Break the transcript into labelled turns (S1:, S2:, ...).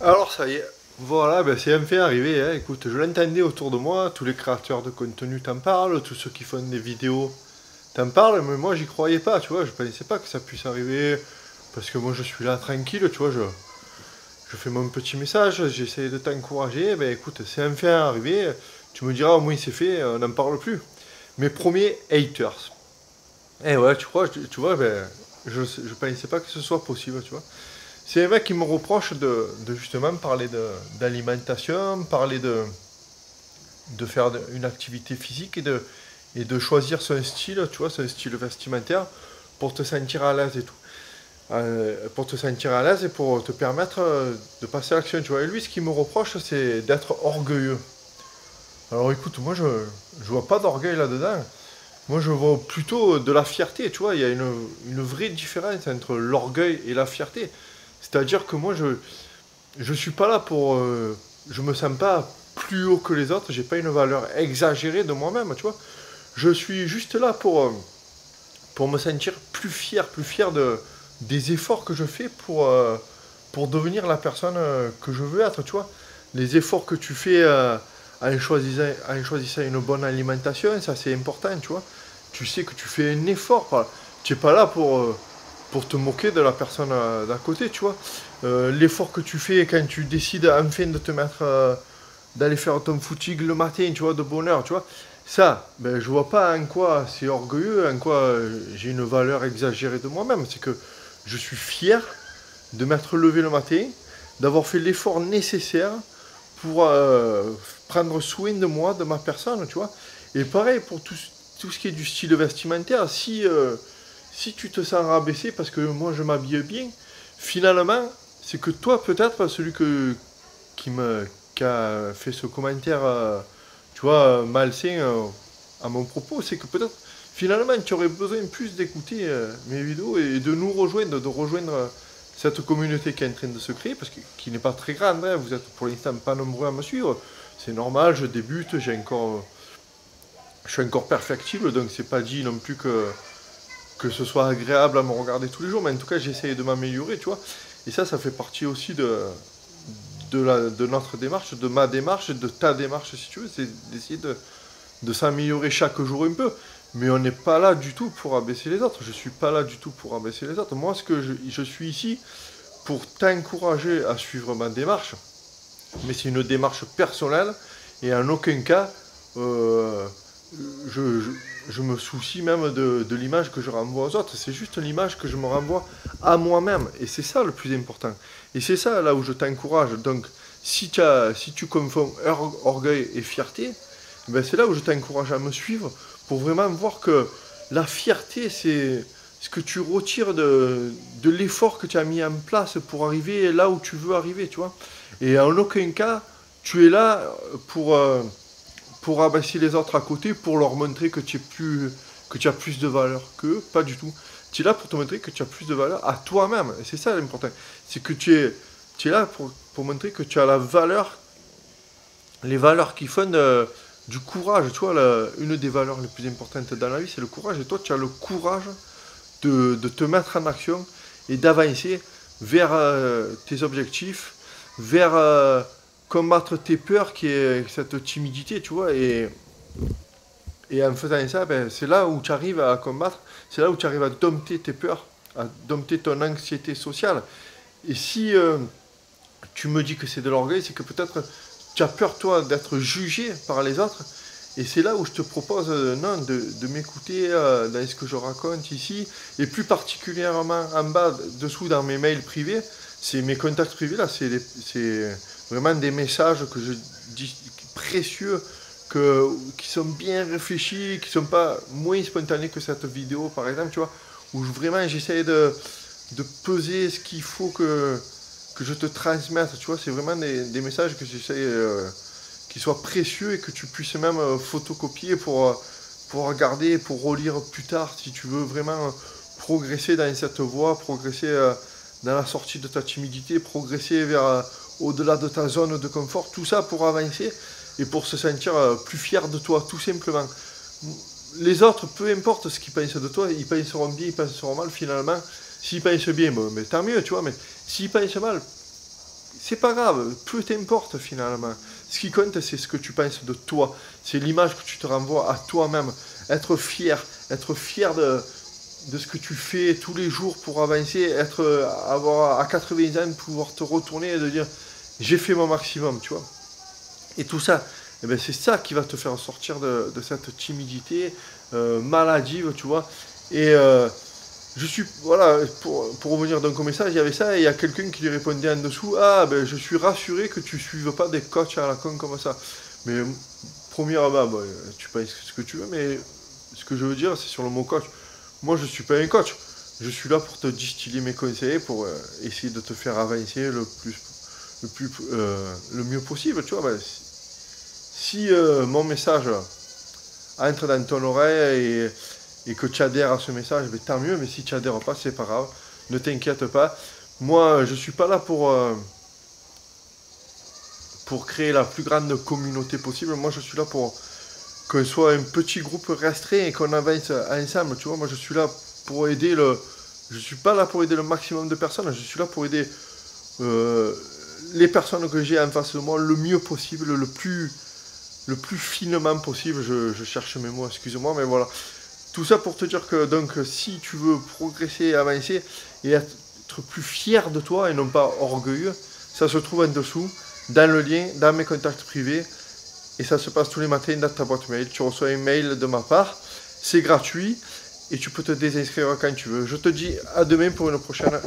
S1: Alors ça y est, voilà, ben c'est enfin arrivé, hein. Écoute, je l'entendais autour de moi, tous les créateurs de contenu t'en parlent, tous ceux qui font des vidéos t'en parlent, mais moi j'y croyais pas, tu vois, je pensais pas que ça puisse arriver, parce que moi je suis là tranquille, tu vois, je fais mon petit message, j'essaie de t'encourager, ben écoute, c'est enfin arrivé, tu me diras au moins c'est fait, on n'en parle plus. Mes premiers haters. Eh ouais, tu vois, ben, je pensais pas que ce soit possible, tu vois. C'est un mec qui me reproche de justement parler d'alimentation, parler de faire une activité physique et de choisir son style, tu vois, son style vestimentaire pour te sentir à l'aise et tout. Pour te sentir à l'aise et pour te permettre de passer à l'action, tu vois. Et lui, ce qu'il me reproche, c'est d'être orgueilleux. Alors écoute, moi, je vois pas d'orgueil là-dedans. Moi, je vois plutôt de la fierté, tu vois. Il y a une vraie différence entre l'orgueil et la fierté. C'est-à-dire que moi, je suis pas là pour. Je me sens pas plus haut que les autres, j'ai pas une valeur exagérée de moi-même, tu vois. Je suis juste là pour me sentir plus fier des efforts que je fais pour devenir la personne que je veux être, tu vois. Les efforts que tu fais en choisissant une bonne alimentation, ça c'est important, tu vois. Tu sais que tu fais un effort, tu n'es pas là pour te moquer de la personne d'à côté, tu vois. L'effort que tu fais quand tu décides enfin de te mettre, d'aller faire ton footing le matin, tu vois, de bonne heure, tu vois. Ça, ben, je vois pas en quoi c'est orgueilleux, en quoi j'ai une valeur exagérée de moi-même. C'est que je suis fier de m'être levé le matin, d'avoir fait l'effort nécessaire pour prendre soin de moi, de ma personne, tu vois. Et pareil pour tout ce qui est du style vestimentaire, si tu te sens rabaissé parce que moi je m'habille bien, finalement, c'est que toi, peut-être, qui, me, qui a fait ce commentaire, tu vois, malsain à mon propos, c'est que peut-être, finalement, tu aurais besoin plus d'écouter mes vidéos et de nous rejoindre, de rejoindre cette communauté qui est en train de se créer, parce que qui n'est pas très grande, hein. Vous êtes pour l'instant pas nombreux à me suivre. C'est normal, je débute, je suis encore perfectible, donc c'est pas dit non plus que ce soit agréable à me regarder tous les jours, mais en tout cas, j'essaye de m'améliorer, tu vois. Et ça fait partie aussi de notre démarche, de ma démarche, de ta démarche, si tu veux, c'est d'essayer de s'améliorer chaque jour un peu. Mais on n'est pas là du tout pour abaisser les autres. Je suis pas là du tout pour abaisser les autres. Moi, je suis ici pour t'encourager à suivre ma démarche, mais c'est une démarche personnelle et en aucun cas euh, je, je, je me soucie même de l'image que je renvoie aux autres. C'est juste l'image que je me renvoie à moi-même. Et c'est ça le plus important. Et c'est ça là où je t'encourage. Donc, si tu confonds orgueil et fierté, ben c'est là où je t'encourage à me suivre pour vraiment voir que la fierté, c'est ce que tu retires de l'effort que tu as mis en place pour arriver là où tu veux arriver, tu vois. Et en aucun cas, tu es là pour abaisser les autres à côté, pour leur montrer que tu as plus de valeur qu'eux. Pas du tout. Tu es là pour te montrer que tu as plus de valeur à toi-même. Et c'est ça l'important. C'est que tu es là pour montrer que tu as la valeur, les valeurs qui font du courage. Tu vois, une des valeurs les plus importantes dans la vie, c'est le courage. Et toi, tu as le courage de te mettre en action et d'avancer vers tes objectifs, vers combattre tes peurs, qui est cette timidité, tu vois. Et en faisant ça, ben, c'est là où tu arrives à combattre, c'est là où tu arrives à dompter tes peurs, à dompter ton anxiété sociale. Et si tu me dis que c'est de l'orgueil, c'est que peut-être tu as peur, toi, d'être jugé par les autres. Et c'est là où je te propose non, de m'écouter dans ce que je raconte ici, et plus particulièrement en bas, dessous dans mes mails privés, c'est mes contacts privés, là, c'est vraiment des messages que je dis précieux, qui sont bien réfléchis, qui sont pas moins spontanés que cette vidéo, par exemple, tu vois, où vraiment j'essaie de peser ce qu'il faut que je te transmette, tu vois, c'est vraiment des messages que j'essaie qui soient précieux et que tu puisses même photocopier pour regarder, pour relire plus tard si tu veux vraiment progresser dans cette voie, progresser dans la sortie de ta timidité, progresser vers au-delà de ta zone de confort, tout ça pour avancer et pour se sentir plus fier de toi, tout simplement. Les autres, peu importe ce qu'ils pensent de toi, ils penseront bien, ils penseront mal finalement. S'ils pensent bien, bon, mais tant mieux, tu vois, mais s'ils pensent mal, c'est pas grave, peu t'importe finalement. Ce qui compte, c'est ce que tu penses de toi. C'est l'image que tu te renvoies à toi-même. Être fier de ce que tu fais tous les jours pour avancer, avoir à 80 ans, pouvoir te retourner et de dire j'ai fait mon maximum, tu vois. Et tout ça, eh ben, c'est ça qui va te faire sortir de cette timidité maladive, tu vois. Et voilà, pour revenir donc au message, il y avait ça, et il y a quelqu'un qui lui répondait en dessous, ah ben je suis rassuré que tu ne suives pas des coachs à la con comme ça. Mais premièrement, bon, tu penses ce que tu veux, mais ce que je veux dire, c'est sur le mot coach. Moi, je ne suis pas un coach. Je suis là pour te distiller mes conseils, pour essayer de te faire avancer le mieux possible, tu vois. Ben, si mon message entre dans ton oreille et que tu adhères à ce message, ben, tant mieux, mais si tu adhères pas, c'est pas grave, ne t'inquiète pas. Moi, je suis pas là pour créer la plus grande communauté possible. Moi, je suis là pour qu'on soit un petit groupe restreint et qu'on avance ensemble, tu vois. Moi, je suis là pour aider je suis pas là pour aider le maximum de personnes, je suis là pour aider les personnes que j'ai en face de moi le mieux possible, le plus finement possible. Je cherche mes mots, excuse-moi, mais voilà. Tout ça pour te dire que donc si tu veux progresser, avancer et être plus fier de toi et non pas orgueilleux, ça se trouve en dessous, dans le lien, dans mes contacts privés. Et ça se passe tous les matins dans ta boîte mail. Tu reçois un mail de ma part, c'est gratuit et tu peux te désinscrire quand tu veux. Je te dis à demain pour une prochaine